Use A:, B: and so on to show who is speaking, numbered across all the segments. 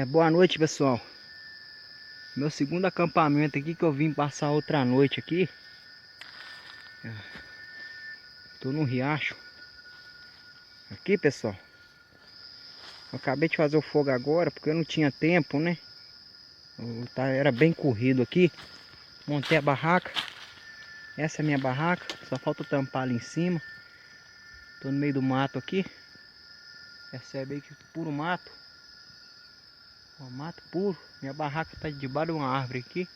A: Boa noite, pessoal. Meu segundo acampamento aqui, que eu vim passar outra noite aqui. Tô no riacho. Aqui, pessoal. Eu acabei de fazer o fogo agora, porque eu não tinha tempo, né? Era bem corrido aqui. Montei a barraca. Essa é a minha barraca. Só falta tampar ali em cima. Tô no meio do mato aqui. Percebe aí que puro mato. Ó, mato puro. Minha barraca tá debaixo de uma árvore aqui.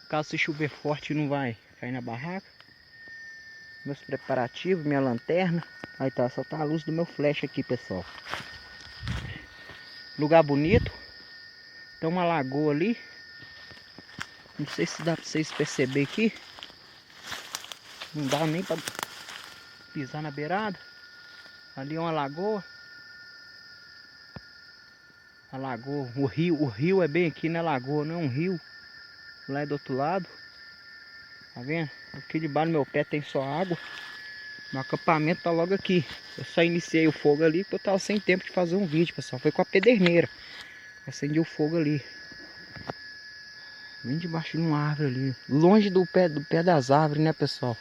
A: Caso se chover forte não vai cair na barraca. Meus preparativos, minha lanterna. Aí tá, só tá a luz do meu flash aqui, pessoal. Lugar bonito. Tem uma lagoa ali. Não sei se dá pra vocês perceberem aqui. Não dá nem pra pisar na beirada. Ali é uma lagoa. A lagoa, o rio é bem aqui na lagoa, não é um rio. Lá é do outro lado. Tá vendo? Aqui debaixo do meu pé tem só água. Meu acampamento tá logo aqui. Eu só iniciei o fogo ali porque eu tava sem tempo de fazer um vídeo, pessoal. Foi com a pederneira. Acendi o fogo ali. Bem debaixo de uma árvore ali. Longe do pé das árvores, né, pessoal?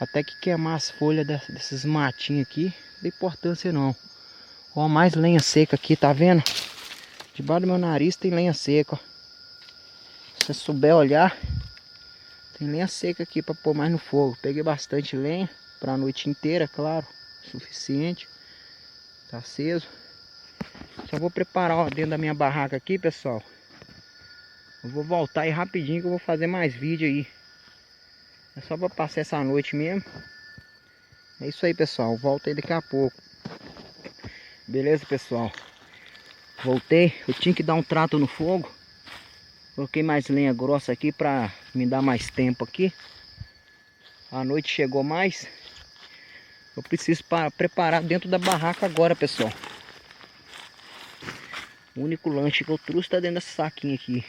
A: Até que queimar as folhas desses matinhos aqui. Não tem importância não. Ó, mais lenha seca aqui, tá vendo? Debaixo do meu nariz tem lenha seca, ó. Se você souber olhar, tem lenha seca aqui pra pôr mais no fogo. Peguei bastante lenha pra noite inteira, claro. Suficiente. Tá aceso. Só vou preparar, ó, dentro da minha barraca aqui, pessoal. Eu vou voltar aí rapidinho que eu vou fazer mais vídeo aí. É só pra passar essa noite mesmo. É isso aí, pessoal. Volto aí daqui a pouco. Beleza, pessoal? Voltei. Eu tinha que dar um trato no fogo. Coloquei mais lenha grossa aqui pra me dar mais tempo aqui. A noite chegou mais. Eu preciso preparar dentro da barraca agora, pessoal. O único lanche que eu trouxe tá dentro desse saquinho aqui.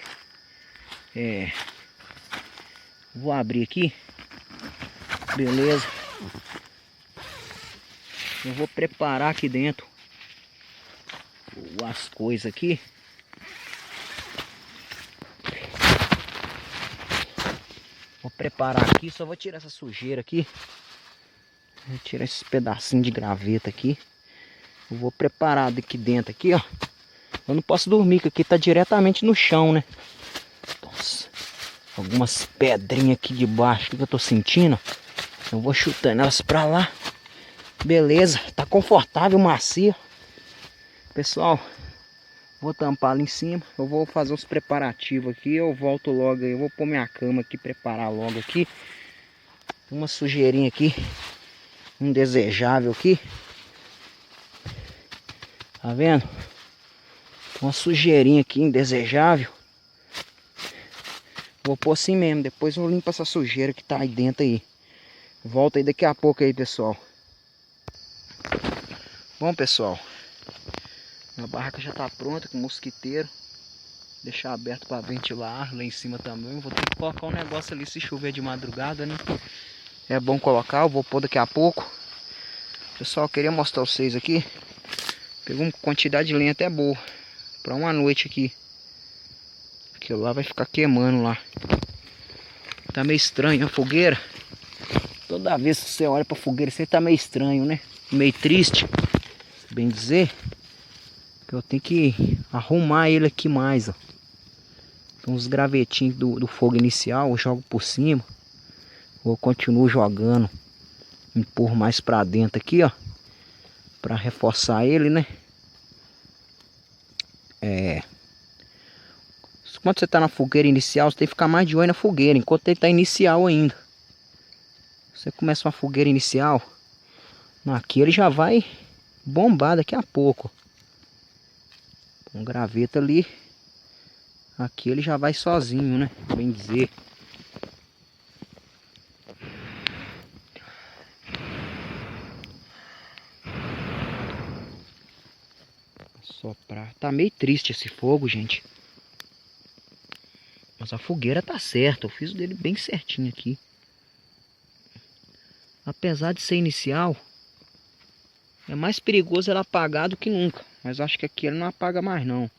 A: Vou abrir aqui. Beleza. Eu vou preparar aqui dentro as coisas aqui. Vou preparar aqui, só vou tirar essa sujeira aqui. Vou tirar esses pedacinhos de graveta aqui. Eu vou preparar daqui dentro aqui, ó. Eu não posso dormir, que aqui tá diretamente no chão, né? Nossa, algumas pedrinhas aqui de baixo que eu tô sentindo. Eu vou chutando elas pra lá. Beleza, tá confortável, macio. Pessoal, vou tampar ali em cima. Eu vou fazer os preparativos aqui. Eu volto logo aí. Eu vou pôr minha cama aqui, preparar logo aqui. Uma sujeirinha aqui. Indesejável aqui. Tá vendo? Uma sujeirinha aqui indesejável. Vou pôr assim mesmo. Depois eu limpo essa sujeira que tá aí dentro aí. Volto aí daqui a pouco aí, pessoal. Bom, pessoal. Minha barraca já tá pronta com mosquiteiro. Deixar aberto para ventilar. Lá em cima também. Vou ter que colocar um negócio ali se chover de madrugada, né? É bom colocar. Eu vou pôr daqui a pouco. Pessoal, eu queria mostrar vocês aqui. Pegou uma quantidade de lenha até boa. Para uma noite aqui. Aquilo lá vai ficar queimando lá. Tá meio estranho a fogueira. Toda vez que você olha pra fogueira, você tá meio estranho, né? Meio triste. Bem dizer. Que eu tenho que arrumar ele aqui mais, ó. Tem uns gravetinhos do fogo inicial. Eu jogo por cima. Eu continuo jogando. Empurro mais pra dentro aqui, ó. Pra reforçar ele, né? Quando você tá na fogueira inicial, você tem que ficar mais de olho na fogueira. Enquanto ele tá inicial ainda. Você começa uma fogueira inicial. Aqui ele já vai bombar daqui a pouco. Um graveto ali. Aqui ele já vai sozinho, né? Bem dizer. Soprar. Tá meio triste esse fogo, gente. Mas a fogueira tá certa. Eu fiz dele bem certinho aqui. Apesar de ser inicial, É mais perigoso ela apagar do que nunca. Mas eu acho que aqui ela não apaga mais não.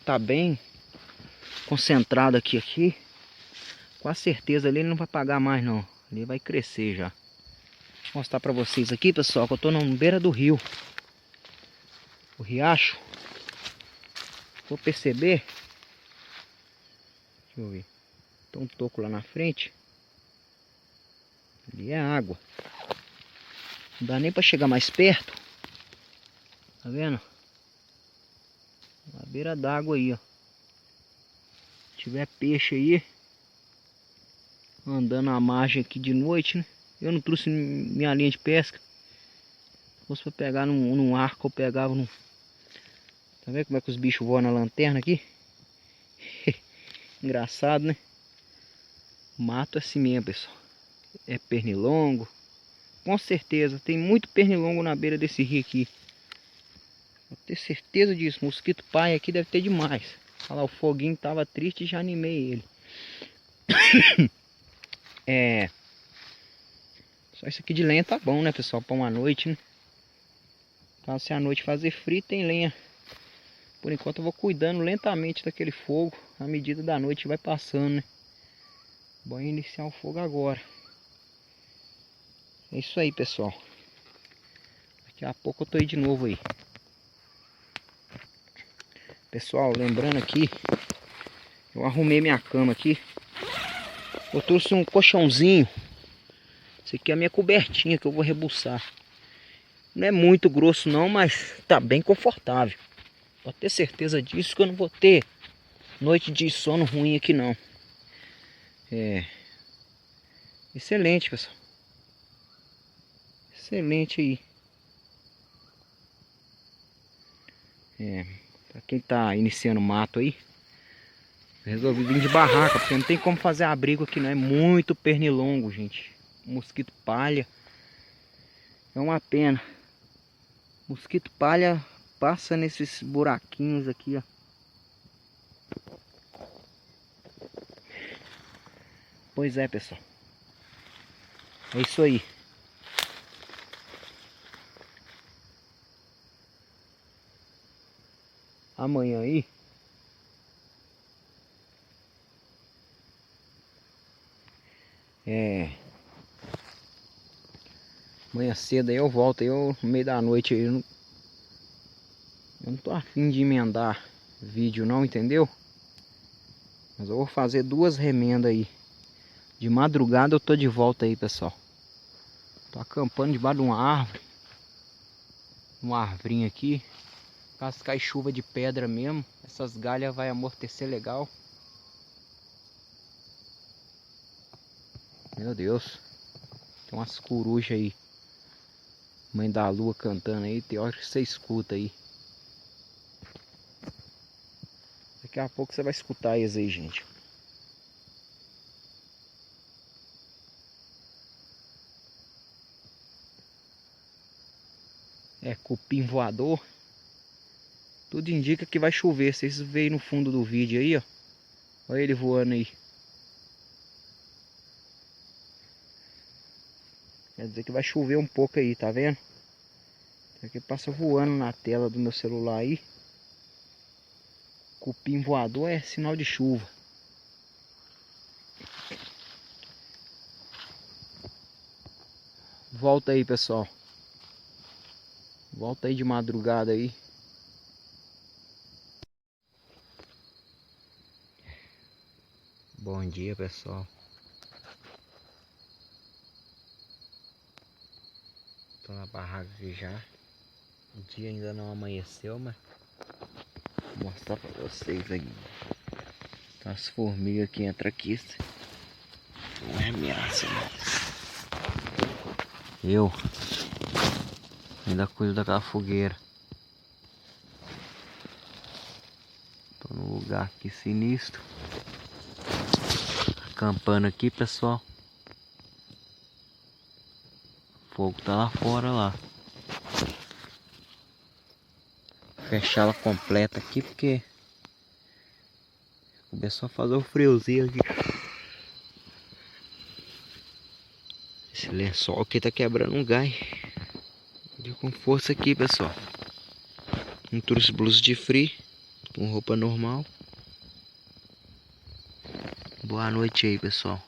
A: Tá bem concentrado aqui. Com a certeza ali ele não vai apagar mais não. Ali vai crescer já. Vou mostrar pra vocês aqui, pessoal, que eu tô na beira do rio. O riacho. Vou perceber. Deixa eu ver. Tem um toco lá na frente. Ali é água. Não dá nem pra chegar mais perto. Tá vendo? Na beira d'água aí, ó. Se tiver peixe aí andando à margem aqui de noite, né? Eu não trouxe minha linha de pesca. Se fosse pra pegar num arco, eu pegava num... Tá vendo como é que os bichos voam na lanterna aqui? Engraçado, né? Mato assim mesmo, pessoal. É pernilongo. Com certeza, tem muito pernilongo na beira desse rio aqui. Vou ter certeza disso. Mosquito pai aqui deve ter demais. Olha lá, o foguinho tava triste e já animei ele. É... Só isso aqui de lenha tá bom, né, pessoal? Pra uma noite, né? Então, se a noite fazer frio, tem lenha. Por enquanto eu vou cuidando lentamente daquele fogo. À medida da noite vai passando, né? Vou iniciar o fogo agora. É isso aí, pessoal. Daqui a pouco eu tô aí de novo aí. Pessoal, lembrando aqui, eu arrumei minha cama aqui. Eu trouxe um colchãozinho. Esse aqui é a minha cobertinha que eu vou rebuçar. Não é muito grosso não, mas tá bem confortável. Pode ter certeza disso que eu não vou ter noite de sono ruim aqui não. É excelente, pessoal. Excelente aí. Pra quem tá iniciando mato aí, eu resolvi vir de barraca, porque não tem como fazer abrigo aqui não. É muito pernilongo, gente. Mosquito palha. É uma pena. Mosquito palha passa nesses buraquinhos aqui, ó. Pois é, pessoal. É isso aí. Amanhã aí amanhã cedo aí eu volto aí, no meio da noite aí. Eu não tô afim de emendar vídeo não, entendeu? Mas eu vou fazer 2 remendas aí. De madrugada eu tô de volta aí, pessoal. Tô acampando debaixo de uma árvore. Uma arvrinha aqui. Caso cai chuva de pedra mesmo, essas galhas vai amortecer legal. Meu Deus. Tem umas corujas aí. Mãe da lua cantando aí. Tem hora que você escuta aí. Daqui a pouco você vai escutar eles aí, gente. É cupim voador. Tudo indica que vai chover. Vocês veem no fundo do vídeo aí, ó. Olha ele voando aí. Quer dizer que vai chover um pouco aí, tá vendo? Isso aqui passa voando na tela do meu celular aí. Cupim voador é sinal de chuva. Volta aí, pessoal. Volta aí de madrugada aí. Bom dia, pessoal. Tô na barraca aqui já. O dia ainda não amanheceu, mas vou mostrar pra vocês aí. Tem umas formigas que entram aqui. Não é ameaça, mas eu ainda cuido daquela fogueira. Tô num lugar aqui sinistro. Acampando aqui, pessoal. O fogo tá lá fora lá. Fechar ela completa aqui porque começou a fazer um friozinho aqui. Esse lençol aqui tá quebrando um gás. Deu com força aqui, pessoal. Não trouxe blusa de frio, com roupa normal. Boa noite aí, pessoal.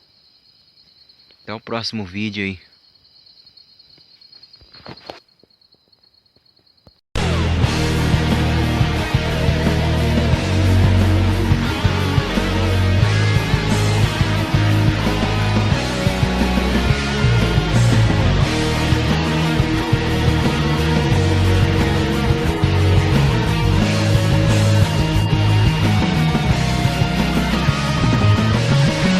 A: Até o próximo vídeo aí.